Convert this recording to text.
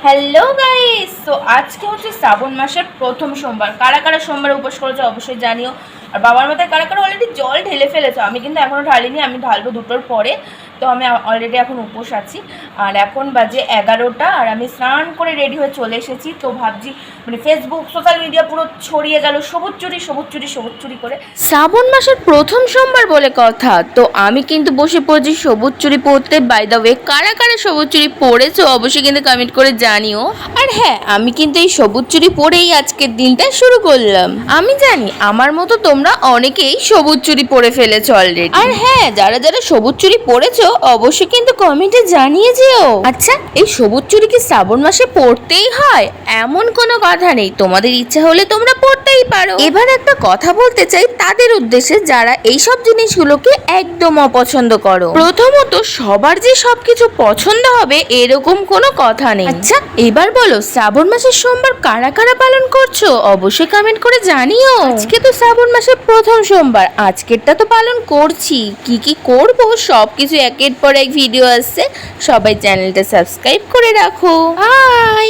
Hello guys, তো আজকে হচ্ছে শ্রাবণ মাসের প্রথম সোমবার। কারা কারা সোমবার উপোস করেছো অবশ্যই জানিও। আর বাবার মাথায় কারা কারা অলরেডি জল ঢেলে ফেলেছো। আমি কিন্তু এখনও ঢালিনি, আমি ঢালবো দুটোর পরে। তো আমি অলরেডি এখন উপোস আছি। আর এখন বাজে 11টা, আর আমি স্নান করে রেডি হয়ে চলে এসেছি। তো ভাবছি মানে ফেসবুক সোশ্যাল মিডিয়া পুরো ছড়িয়ে গেল সবুজ চুরি সবুজ চুরি সবুজ চুরি করে। শ্রাবণ মাসের প্রথম সোমবার বলে কথা, তো আমি কিন্তু বসে পড়েছি সবুজ চুরি পরতে। বাই দ্য ওয়ে, কারা কারা সবুজ চুরি পরেছো অবশ্যই কিন্তু কমেন্ট করে জানিও। আর হ্যাঁ, আমি কিন্তু এই সবুজ চুরি পরেই আজকের দিনটা শুরু করলাম। আমি জানি আমার মতো তোমরা অনেকেই সবুজ চুরি পরে ফেলেছো অলরেডি। আর হ্যাঁ, যারা যারা সবুজ চুরি পরেছো অবশ্যই কিন্তু কমেন্টে জানিয়ে যেও। আচ্ছা, এই সবুজ চুরি কি শ্রাবণ মাসে পরতেই হয়? এমন কোনো কথা নেই, তোমাদের ইচ্ছা হলে তোমরা পরতেই পারো। এবার একটা কথা বলতে চাই তাদের উদ্দেশ্যে যারা এইসব জিনিসগুলোকে একদম অপছন্দ করো। প্রথমত, সবার যে সবকিছু পছন্দ হবে এরকম কোনো কথা নেই। আচ্ছা, এবার বলো শ্রাবণ মাসের সোমবার কারা কারা পালন করছো অবশ্যই কমেন্ট করে জানিও। আজকে তো শ্রাবণ মাসের প্রথম সোমবার, আজকেরটা তো পালন করছি। কি কি করবো সবকিছু একের পর এক ভিডিও আসছে। সবাই চ্যানেলটা সাবস্ক্রাইব করে রাখো। বাই।